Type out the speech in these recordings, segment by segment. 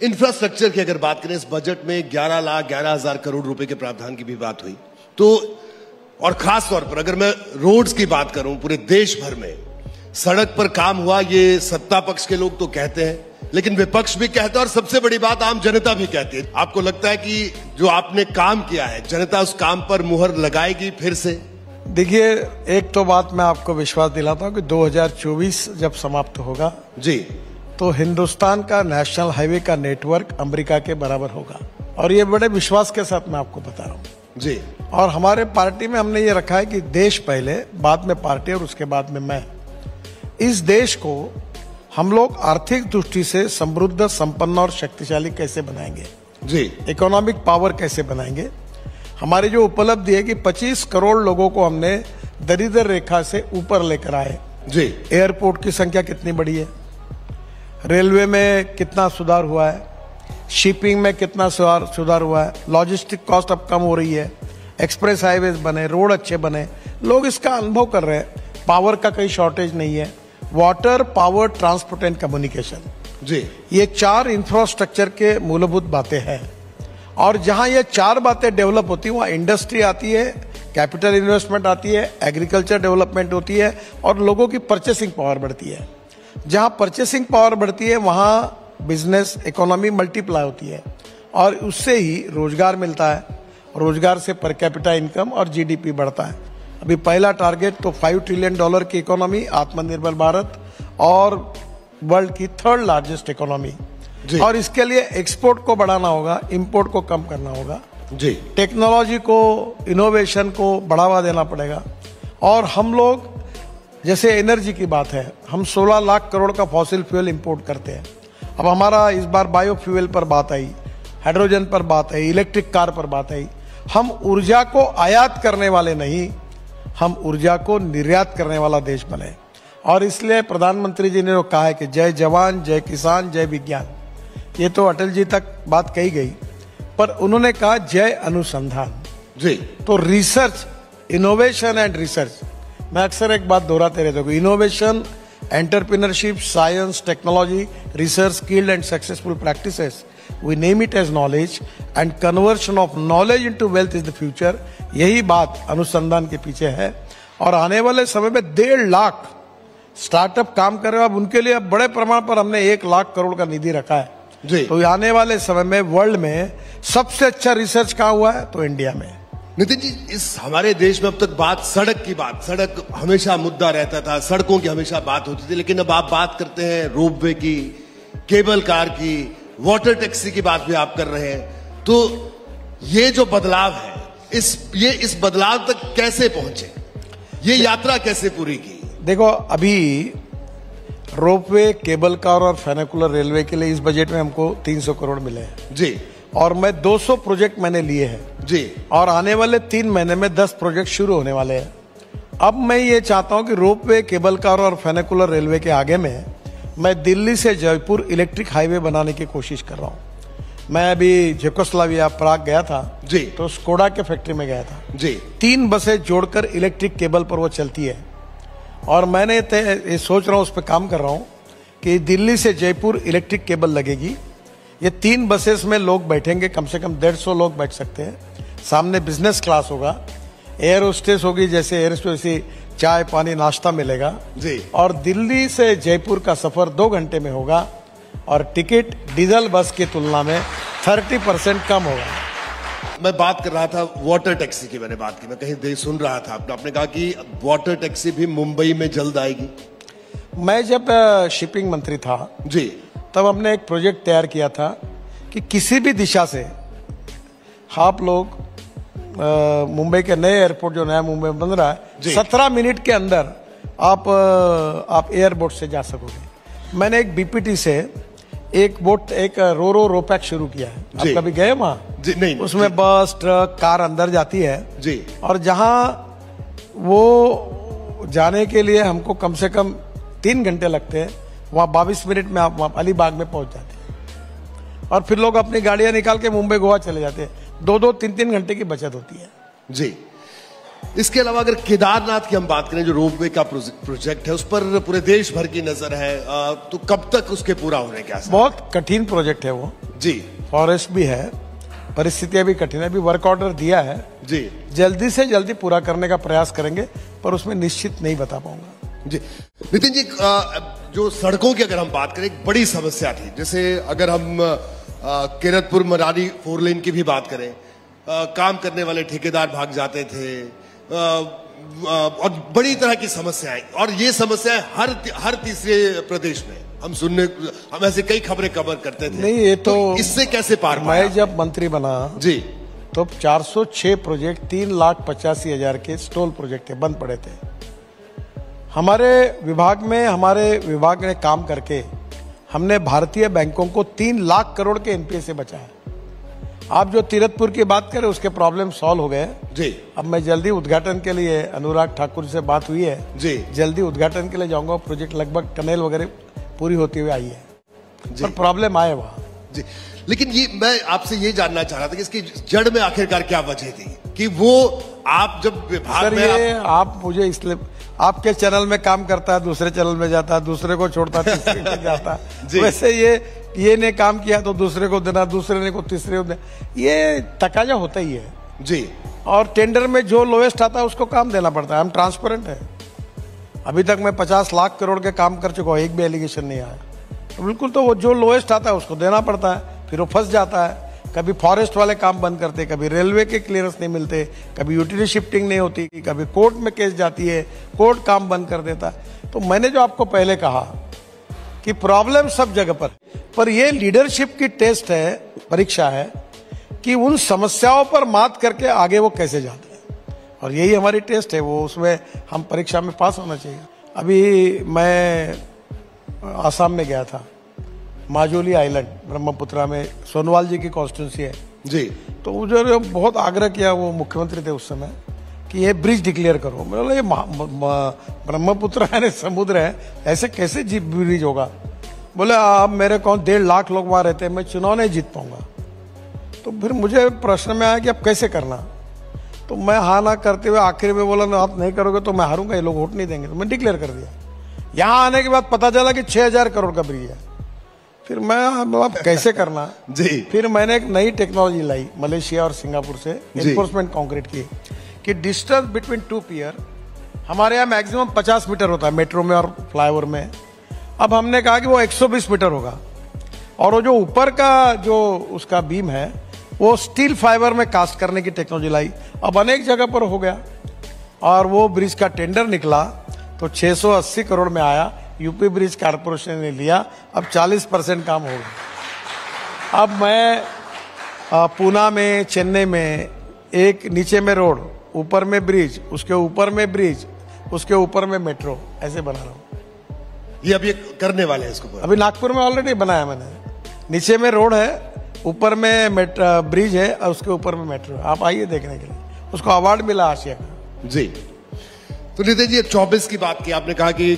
Infrastructure की अगर बात करें, इस बजट में 11,11,000 करोड़ रुपए के प्रावधान की भी बात हुई। तो और खास तौर पर अगर मैं रोड्स की बात करूं, पूरे देश भर में सड़क पर काम हुआ, ये सत्ता पक्ष के लोग तो कहते हैं, लेकिन विपक्ष भी कहता है और सबसे बड़ी बात आम जनता भी कहती है। आपको लगता है कि जो आपने काम किया है, जनता उस काम पर मुहर लगाएगी फिर से? देखिए, एक तो बात मैं आपको विश्वास दिलाता हूं कि 2024 जब समाप्त होगा जी, तो हिंदुस्तान का नेशनल हाईवे का नेटवर्क अमेरिका के बराबर होगा, और ये बड़े विश्वास के साथ मैं आपको बता रहा हूँ जी। और हमारे पार्टी में हमने ये रखा है कि देश पहले, बाद में पार्टी और उसके बाद में मैं। इस देश को हम लोग आर्थिक दृष्टि से समृद्ध, संपन्न और शक्तिशाली कैसे बनाएंगे जी, इकोनॉमिक पावर कैसे बनाएंगे। हमारी जो उपलब्धि है कि 25 करोड़ लोगों को हमने दरिद्र रेखा से ऊपर लेकर आए जी। एयरपोर्ट की संख्या कितनी बढ़ी है, रेलवे में कितना सुधार हुआ है, शिपिंग में कितना सुधार हुआ है, लॉजिस्टिक कॉस्ट अब कम हो रही है, एक्सप्रेस हाईवेज बने, रोड अच्छे बने, लोग इसका अनुभव कर रहे हैं। पावर का कोई शॉर्टेज नहीं है, water, power, transport and communication जी, ये 4 इंफ्रास्ट्रक्चर के मूलभूत बातें हैं। और जहां ये 4 बातें डेवलप होती है, वहां इंडस्ट्री आती है, कैपिटल इन्वेस्टमेंट आती है, एग्रीकल्चर डेवलपमेंट होती है और लोगों की परचेसिंग पावर बढ़ती है। जहां परचेसिंग पावर बढ़ती है, वहां बिजनेस इकोनॉमी मल्टीप्लाई होती है और उससे ही रोजगार मिलता है, रोजगार से पर कैपिटा इनकम और जीडीपी बढ़ता है। अभी पहला टारगेट तो $5 ट्रिलियन की इकोनॉमी, आत्मनिर्भर भारत और वर्ल्ड की 3rd लार्जेस्ट इकोनॉमी, और इसके लिए एक्सपोर्ट को बढ़ाना होगा, इंपोर्ट को कम करना होगा जी, टेक्नोलॉजी को, इनोवेशन को बढ़ावा देना पड़ेगा। और हम लोग, जैसे एनर्जी की बात है, हम 16 लाख करोड़ का फॉसिल फ्यूल इंपोर्ट करते हैं। अब हमारा इस बार बायोफ्यूल पर बात आई, हाइड्रोजन पर बात आई, इलेक्ट्रिक कार पर बात आई। हम ऊर्जा को आयात करने वाले नहीं, हम ऊर्जा को निर्यात करने वाला देश बने। और इसलिए प्रधानमंत्री जी ने जो कहा है कि जय जवान, जय किसान, जय विज्ञान, ये तो अटल जी तक बात कही गई, पर उन्होंने कहा जय अनुसंधान जी। तो रिसर्च, इनोवेशन एंड रिसर्च, मैं अक्सर एक बात दोहराते रहता हूँ, innovation, entrepreneurship, science, technology, research, skilled and successful practices, we name it as knowledge and conversion of knowledge into wealth is the future। यही बात अनुसंधान के पीछे है। और आने वाले समय में 1.5 लाख स्टार्टअप काम कर रहे हैं। अब उनके लिए बड़े प्रमाण पर हमने 1 लाख करोड़ का निधि रखा है जी। तो आने वाले समय में वर्ल्ड में सबसे अच्छा रिसर्च कहाँ हुआ है, तो इंडिया में। नितिन जी, इस हमारे देश में अब तक बात सड़क की, सड़क हमेशा मुद्दा रहता था, सड़कों की हमेशा बात होती थी, लेकिन अब आप बात करते हैं रोपवे की, केबल कार की, वाटर टैक्सी की बात भी आप कर रहे हैं। तो ये जो बदलाव है, इस बदलाव तक कैसे पहुंचे, ये यात्रा कैसे पूरी की? देखो, अभी रोपवे, केबल कार और फेनिकुलर रेलवे के लिए इस बजट में हमको 300 करोड़ मिले हैं जी, और मैं 200 प्रोजेक्ट मैंने लिए हैं जी, और आने वाले 3 महीने में 10 प्रोजेक्ट शुरू होने वाले हैं। अब मैं ये चाहता हूं कि रोपवे, केबल कार और फेनिकुलर रेलवे के आगे में मैं दिल्ली से जयपुर इलेक्ट्रिक हाईवे बनाने की कोशिश कर रहा हूं। मैं अभी ज़ेकोस्लोवाकिया, प्राग गया था जी, तो स्कोडा के फैक्ट्री में गया था जी। 3 बसें जोड़कर इलेक्ट्रिक केबल पर वो चलती है और मैंने ये सोच रहा हूं, उस पर काम कर रहा हूं कि दिल्ली से जयपुर इलेक्ट्रिक केबल लगेगी। ये 3 बसेस में लोग बैठेंगे, कम से कम 150 लोग बैठ सकते हैं। सामने बिजनेस क्लास होगा, एयर होस्टेस होगी, जैसे एयर होस्टेस वैसी चाय पानी नाश्ता मिलेगा जी। और दिल्ली से जयपुर का सफर 2 घंटे में होगा और टिकट डीजल बस की तुलना में 30% कम होगा। मैं बात कर रहा था वाटर टैक्सी की, मैंने बात की, मैं कहीं सुन रहा था, आपने कहा कि वाटर टैक्सी भी मुंबई में जल्द आएगी। मैं जब शिपिंग मंत्री था जी, तब हमने एक प्रोजेक्ट तैयार किया था कि किसी भी दिशा से आप लोग मुंबई के नए एयरपोर्ट जो नया मुंबई में बन रहा है, 17 मिनट के अंदर आप एयरपोर्ट से जा सकोगे। मैंने एक बीपीटी से एक बोट, एक रो पैक शुरू किया है। आप कभी गए वहां? जी नहीं। उसमें बस, ट्रक, कार अंदर जाती है जी, और जहां वो जाने के लिए हमको कम से कम 3 घंटे लगते हैं, वहां 22 मिनट में आप अलीबाग में पहुंच जाते हैं और फिर लोग अपनी गाड़ियां निकाल के मुंबई गोवा चले जाते हैं। 2-2, 3-3 घंटे की बचत होती है। जी, इसके अलावा अगर केदारनाथ की हम बात करें, जो रोपवे का प्रोजेक्ट है, उस पर पूरे देश भर की नजर है, तो कब तक उसके पूरा होने के आसार? बहुत कठिन प्रोजेक्ट है वो जी। फॉरेस्ट भी है, परिस्थितियां भी कठिन है। अभी वर्क ऑर्डर दिया है जी, जल्दी से जल्दी पूरा करने का प्रयास करेंगे, पर उसमें निश्चित नहीं बता पाऊंगा। जी नितिन जी, जो सड़कों की अगर हम बात करें, एक बड़ी समस्या थी। जैसे अगर हम किरतपुर मरारी 4 लेन की भी बात करें, काम करने वाले ठेकेदार भाग जाते थे, और बड़ी तरह की समस्याएं, और ये समस्याएं हर तीसरे प्रदेश में हम ऐसे कई खबरें कवर करते थे। नहीं, ये तो इससे कैसे पार पाया? मैं जब मंत्री बना जी, तो 406 प्रोजेक्ट 3,85,000 के स्टॉल प्रोजेक्ट थे, बंद पड़े थे। हमारे विभाग ने काम करके हमने भारतीय बैंकों को 3 लाख करोड़ के एनपीए से बचाया। आप जो तीरथपुर की बात करें, उसके प्रॉब्लम सॉल्व हो गए जी। अब मैं जल्दी उद्घाटन के लिए, अनुराग ठाकुर से बात हुई है जी, जल्दी उद्घाटन के लिए जाऊंगा। प्रोजेक्ट लगभग टनल वगैरह पूरी होती हुई आई है, पर प्रॉब्लम आए वहां जी। लेकिन ये मैं आपसे ये जानना चाह रहा था कि इसकी जड़ में आखिरकार क्या वजह थी कि वो आप जब विभाग में आप मुझे इसलिए, आपके चैनल में काम करता है, दूसरे चैनल में जाता है, दूसरे को छोड़ता है, तीसरे में जाता है। वैसे ये ने काम किया तो दूसरे को देना, दूसरे ने को तीसरे को देना, ये तकाजा होता ही है जी। और टेंडर में जो लोएस्ट आता है उसको काम देना पड़ता है। हम ट्रांसपेरेंट है। अभी तक मैं 50 लाख करोड़ के काम कर चुका हूँ, एक भी एलिगेशन नहीं आया। तो बिल्कुल, तो वो जो लोएस्ट आता है उसको देना पड़ता है, फिर वो फंस जाता है। कभी फॉरेस्ट वाले काम बंद करते, कभी रेलवे के क्लियरेंस नहीं मिलते, कभी यूटिलिटी शिफ्टिंग नहीं होती, कभी कोर्ट में केस जाती है, कोर्ट काम बंद कर देता है। तो मैंने जो आपको पहले कहा कि प्रॉब्लम सब जगह पर ये लीडरशिप की टेस्ट है, परीक्षा है कि उन समस्याओं पर मात करके आगे वो कैसे जाते हैं, और यही हमारी टेस्ट है। वो उसमें हम परीक्षा में पास होना चाहिए। अभी मैं आसाम में गया था, माजुली आइलैंड, ब्रह्मपुत्रा में, सोनवाल जी की कॉन्स्टिट्यूंसी है जी। तो मुझे बहुत आग्रह किया, वो मुख्यमंत्री थे उस समय, कि ये ब्रिज डिक्लेयर करो। मैं बोला, ये ब्रह्मपुत्रा है, समुद्र है, ऐसे कैसे ब्रिज होगा? बोले, अब मेरे कौन 1.5 लाख लोग वहां रहते हैं, मैं चुनाव नहीं जीत पाऊंगा। तो फिर मुझे प्रश्न में आया कि अब कैसे करना। तो मैं हाँ ना करते हुए आखिर में बोला, ना आप नहीं करोगे तो मैं हारूंगा, ये लोग वोट नहीं देंगे। तो मैं डिक्लेयर कर दिया। यहाँ आने के बाद पता चला कि 6,000 करोड़ का ब्रिज है। फिर मैं अब कैसे करना जी। फिर मैंने एक नई टेक्नोलॉजी लाई मलेशिया और सिंगापुर से, एनफोर्समेंट कंक्रीट की, कि डिस्टेंस बिटवीन 2 पियर हमारे यहाँ मैक्सिमम 50 मीटर होता है मेट्रो में और फ्लाईओवर में। अब हमने कहा कि वो 120 मीटर होगा, और वो जो ऊपर का जो उसका बीम है वो स्टील फाइबर में कास्ट करने की टेक्नोलॉजी लाई। अब अनेक जगह पर हो गया, और वो ब्रिज का टेंडर निकला तो 680 करोड़ में आया। यूपी ब्रिज कारपोरेशन ने लिया, अब 40% काम हो गया। अब मैं पूना में, चेन्नई में, एक नीचे में रोड, ऊपर में ब्रिज, उसके ऊपर में ब्रिज, उसके ऊपर में मेट्रो, ऐसे बना रहा हूँ। ये अभी करने वाले हैं इसको? अभी नागपुर में ऑलरेडी बनाया मैंने। नीचे में रोड है, ऊपर में ब्रिज है, और उसके ऊपर में मेट्रो है। आप आइए देखने के लिए। उसको अवार्ड मिला आशिया का जी। तो नितिन जी, 24 की बात की आपने, कहा कि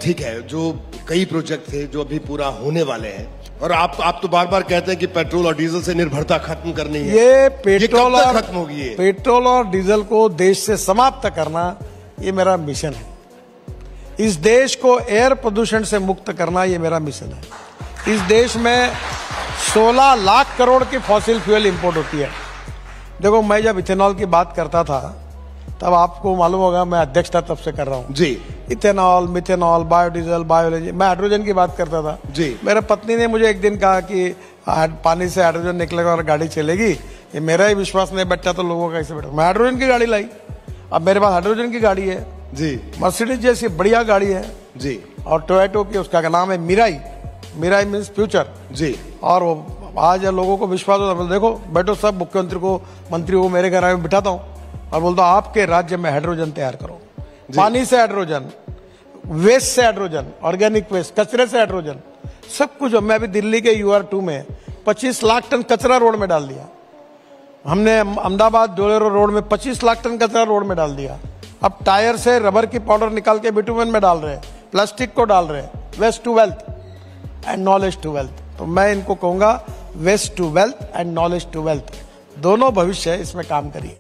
ठीक है, जो कई प्रोजेक्ट थे जो अभी पूरा होने वाले हैं, और आप तो बार बार कहते हैं कि पेट्रोल और डीजल से निर्भरता खत्म करनी है। ये पेट्रोल और खत्म होगी, ये पेट्रोल और डीजल को देश से समाप्त करना, ये मेरा मिशन है। इस देश को एयर प्रदूषण से मुक्त करना, ये मेरा मिशन है। इस देश में 16 लाख करोड़ की फॉसिल फ्यूल इंपोर्ट होती है। देखो, मैं जब इथेनॉल की बात करता था, तब आपको मालूम होगा मैं अध्यक्षता तब से कर रहा हूँ जी। इथेनॉल, मिथेनॉल, बायोडीजल, बायोएनर्जी, मैं हाइड्रोजन की बात करता था जी। मेरे पत्नी ने मुझे एक दिन कहा कि पानी से हाइड्रोजन निकलेगा और गाड़ी चलेगी। ये मेरा ही विश्वास नहीं बैठा तो लोगों का कैसे बैठा? मैं हाइड्रोजन की गाड़ी लाई। अब मेरे पास हाइड्रोजन की गाड़ी है जी, मर्सिडीज जैसी बढ़िया गाड़ी है जी, और टोयोटो की, उसका नाम है मिराई। मिराई मीन्स फ्यूचर जी। और वो आज लोगों को विश्वास होता है, देखो बैठो, सब मुख्यमंत्री को, मंत्री को मेरे घर आए बिठाता हूँ और बोलता हूँ आपके राज्य में हाइड्रोजन तैयार करो। पानी से हाइड्रोजन, वेस्ट से हाइड्रोजन, ऑर्गेनिक वेस्ट, कचरे से हाइड्रोजन, सब कुछ। मैं अभी दिल्ली के UR2 में 25 लाख टन कचरा रोड में डाल दिया। हमने अहमदाबाद डोलेरो रोड में 25 लाख टन कचरा रोड में डाल दिया। अब टायर से रबर की पाउडर निकाल के बिटुमेन में डाल रहे हैं, प्लास्टिक को डाल रहे हैं। Waste to wealth and knowledge to wealth. तो मैं इनको कहूंगा waste to wealth and knowledge to wealth, दोनों भविष्य है, इसमें काम करिए।